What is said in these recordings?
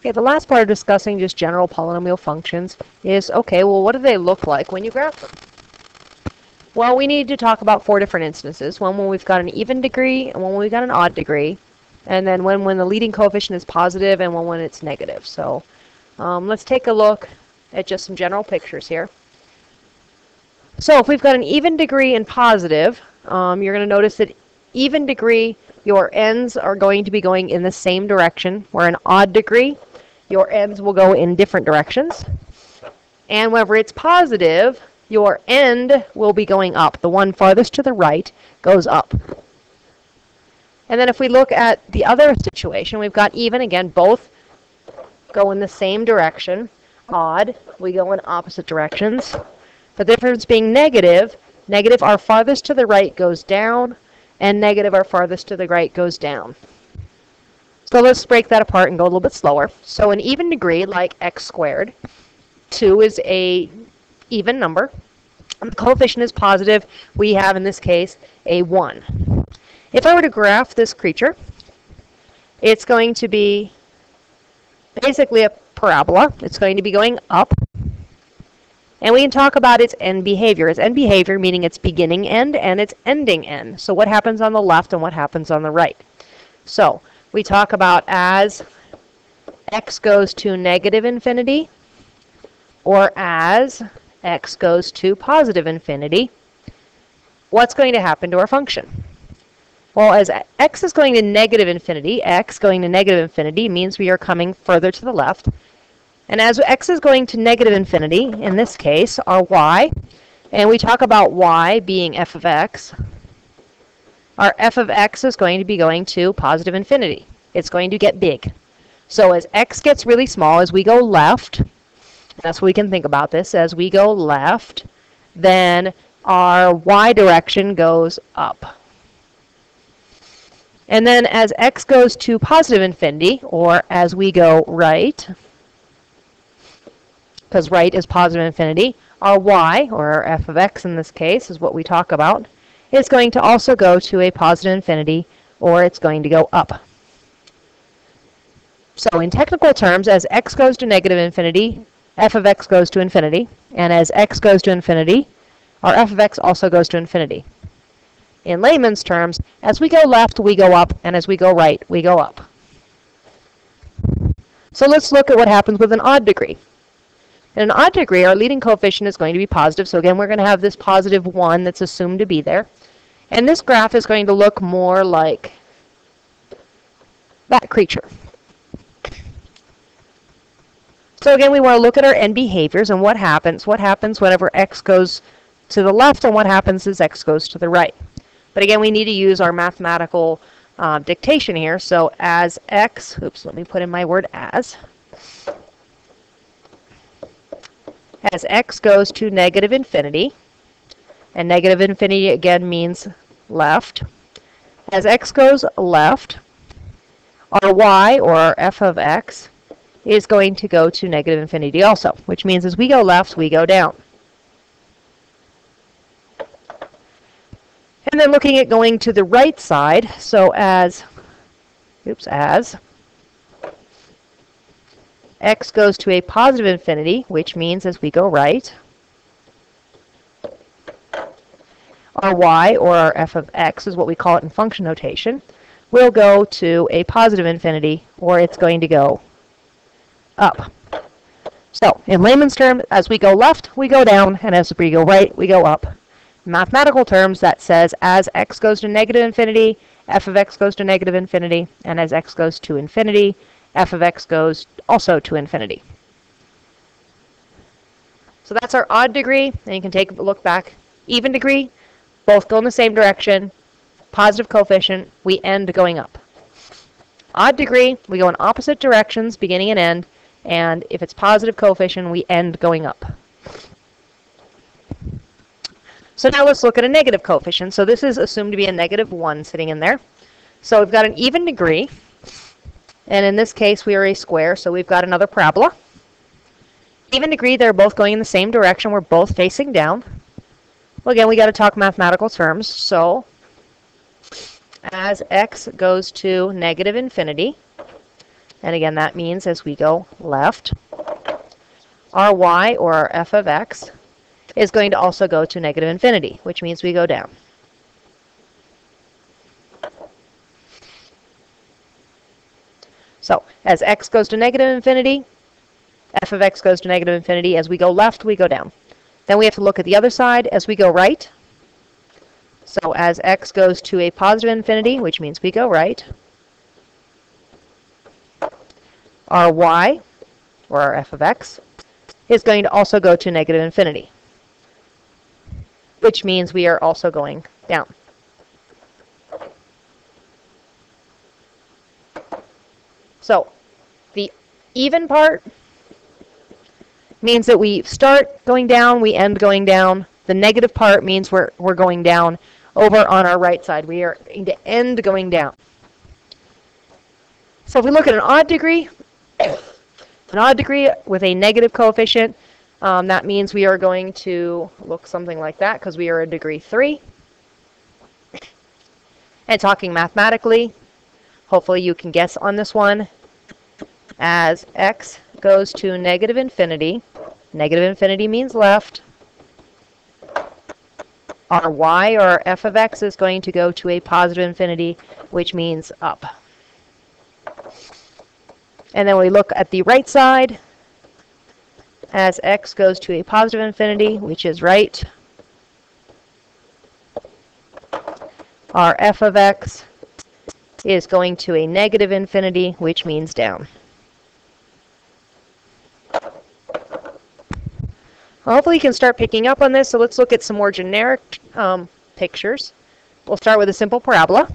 Okay, the last part of discussing just general polynomial functions is, okay, well, what do they look like when you graph them? Well, we need to talk about 4 different instances. One when we've got an even degree, and one when we've got an odd degree, and then one when the leading coefficient is positive, and one when it's negative. So let's take a look at just some general pictures here. So if we've got an even degree and positive, you're going to notice that even degree, your ends are going to be going in the same direction, where an odd degree, your ends will go in different directions. And whenever it's positive, your end will be going up. The one farthest to the right goes up. And then if we look at the other situation, we've got even, again, both go in the same direction. Odd, we go in opposite directions. The difference being negative, negative our farthest to the right goes down, and negative our farthest to the right goes down. So let's break that apart and go a little bit slower. So an even degree, like x squared, 2 is a even number. And the coefficient is positive. We have, in this case, a 1. If I were to graph this creature, it's going to be basically a parabola. It's going to be going up. And we can talk about its end behavior. Its end behavior meaning its beginning end and its ending end. So what happens on the left and what happens on the right. So we talk about as x goes to negative infinity, or as x goes to positive infinity, what's going to happen to our function? Well, as x is going to negative infinity, x going to negative infinity means we are coming further to the left. And as x is going to negative infinity, in this case, our y, and we talk about y being f of x, our f of x is going to be going to positive infinity. It's going to get big. So as x gets really small, as we go left, that's what we can think about this, as we go left, then our y direction goes up. And then as x goes to positive infinity, or as we go right, because right is positive infinity, our y, or our f of x in this case, is what we talk about, is going to also go to a positive infinity, or it's going to go up. So in technical terms, as x goes to negative infinity, f of x goes to infinity, and as x goes to infinity, our f of x also goes to infinity. In layman's terms, as we go left, we go up, and as we go right, we go up. So let's look at what happens with an odd degree. In an odd degree, our leading coefficient is going to be positive. So again, we're going to have this positive 1 that's assumed to be there. And this graph is going to look more like that creature. So again, we want to look at our end behaviors and what happens. What happens whenever x goes to the left, and what happens as x goes to the right. But again, we need to use our mathematical dictation here. So as x, oops, let me put in my word as x goes to negative infinity, and negative infinity again means left. As x goes left, our y, or our f of x, is going to go to negative infinity also, which means as we go left, we go down. And then looking at going to the right side, so as x goes to a positive infinity, which means as we go right, our y, or our f of x, is what we call it in function notation, will go to a positive infinity, or it's going to go up. So in layman's terms, as we go left, we go down, and as we go right, we go up. In mathematical terms, that says as x goes to negative infinity, f of x goes to negative infinity, and as x goes to infinity, f of x goes also to infinity. So that's our odd degree, and you can take a look back. Even degree, both go in the same direction, positive coefficient, we end going up. Odd degree, we go in opposite directions, beginning and end, and if it's positive coefficient, we end going up. So now let's look at a negative coefficient. So this is assumed to be a negative 1 sitting in there. So we've got an even degree, and in this case we are a square, so we've got another parabola. Even degree, they're both going in the same direction, we're both facing down. Well, again, we got to talk mathematical terms. So as x goes to negative infinity, And again, that means as we go left, our y, or our f of x, is going to also go to negative infinity, which means we go down. So as x goes to negative infinity, f of x goes to negative infinity. As we go left, we go down. Then we have to look at the other side as we go right. So as x goes to a positive infinity, which means we go right, our y, or our f of x, is going to also go to negative infinity, which means we are also going down. So the even part means that we start going down, we end going down. The negative part means we're going down over on our right side. We are going to end going down. So if we look at an odd degree with a negative coefficient, that means we are going to look something like that because we are a degree 3. And talking mathematically, hopefully you can guess on this one. As x goes to negative infinity means left. Our y, or our f of x, is going to go to a positive infinity, which means up. And then we look at the right side. As x goes to a positive infinity, which is right, our f of x is going to a negative infinity, which means down. Hopefully you can start picking up on this, so let's look at some more generic pictures. We'll start with a simple parabola.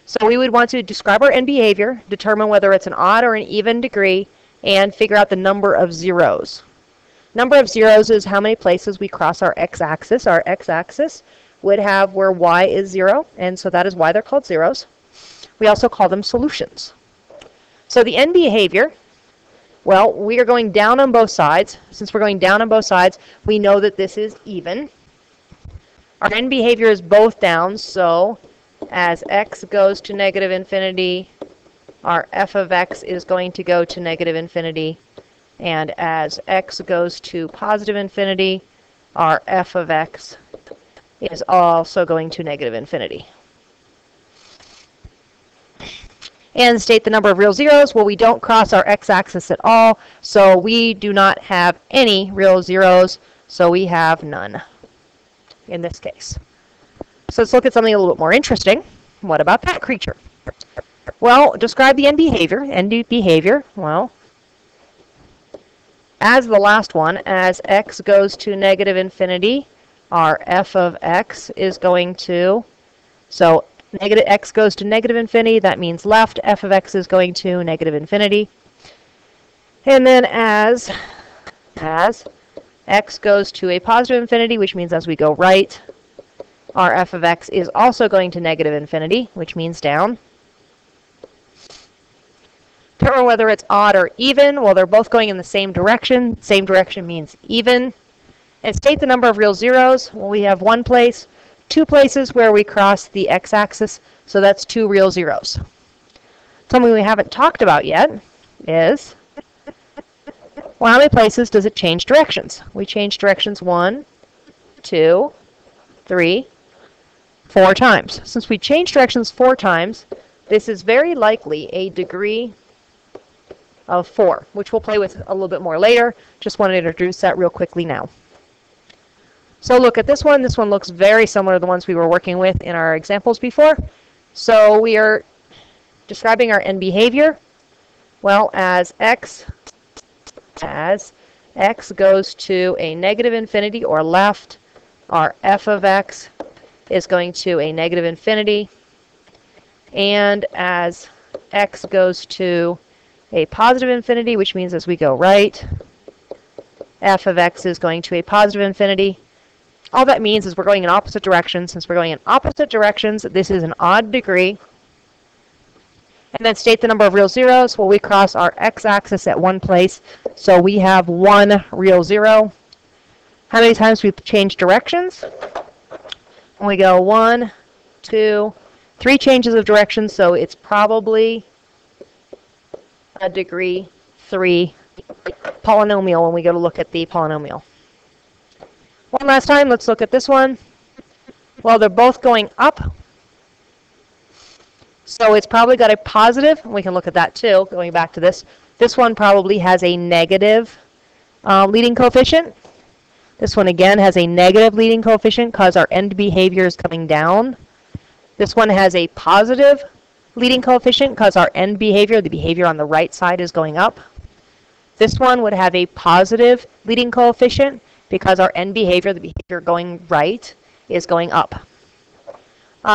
So we would want to describe our end behavior, determine whether it's an odd or an even degree, and figure out the number of zeros. Number of zeros is how many places we cross our x-axis. Our x-axis would have where y is 0, and so that is why they're called zeros. We also call them solutions. So the end behavior, well, we are going down on both sides. Since we're going down on both sides, we know that this is even. Our end behavior is both down, so as x goes to negative infinity, our f of x is going to go to negative infinity. And as x goes to positive infinity, our f of x is also going to negative infinity. And state the number of real zeros. Well, we don't cross our x-axis at all, so we do not have any real zeros, so we have none in this case. So let's look at something a little bit more interesting. What about that creature? Well, describe the end behavior. End behavior, well, as the last one, as x goes to negative infinity, our f of x is going to, so negative x goes to negative infinity, that means left, f of x is going to negative infinity. And then as x goes to a positive infinity, which means as we go right, our f of x is also going to negative infinity, which means down. Determine whether it's odd or even. Well, they're both going in the same direction. Same direction means even. And state the number of real zeros. Well, we have one place, two places where we cross the x-axis, so that's 2 real zeros. Something we haven't talked about yet is, well, how many places does it change directions? We change directions 1, 2, 3, 4 times. Since we change directions 4 times, this is very likely a degree of 4, which we'll play with a little bit more later. Just wanted to introduce that real quickly now. So look at this one. This one looks very similar to the ones we were working with in our examples before. So we are describing our end behavior. Well, as x goes to a negative infinity or left, our f of x is going to a negative infinity. And as x goes to a positive infinity, which means as we go right, f of x is going to a positive infinity. All that means is we're going in opposite directions. Since we're going in opposite directions, this is an odd degree. And then state the number of real zeros. Well, we cross our x-axis at one place, so we have 1 real zero. How many times we've changed directions? We go 1, 2, 3 changes of direction, so it's probably a degree 3 polynomial when we go to look at the polynomial. One last time, let's look at this one. Well, they're both going up, so it's probably got a positive. We can look at that too, going back to this. This one probably has a negative leading coefficient. This one again has a negative leading coefficient because our end behavior is coming down. This one has a positive leading coefficient because our end behavior, the behavior on the right side, is going up. This one would have a positive leading coefficient because our end behavior, the behavior going right, is going up.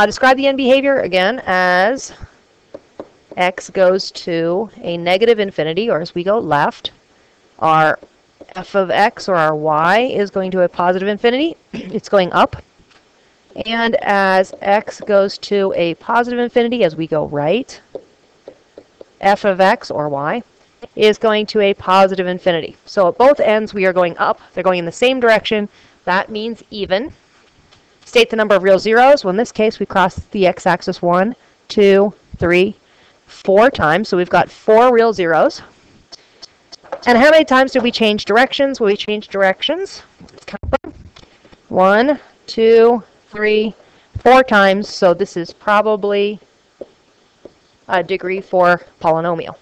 Describe the end behavior again as x goes to a negative infinity, or as we go left, our f of x, or our y, is going to a positive infinity. It's going up. And as x goes to a positive infinity, as we go right, f of x, or y, is going to a positive infinity. So at both ends we are going up. They're going in the same direction. That means even. State the number of real zeros. Well, in this case we cross the x-axis 1, 2, 3, 4 times. So we've got 4 real zeros. And how many times did we change directions? Well, we changed directions. Let's count them. 1, 2, 3, 4 times. So this is probably a degree 4 polynomial.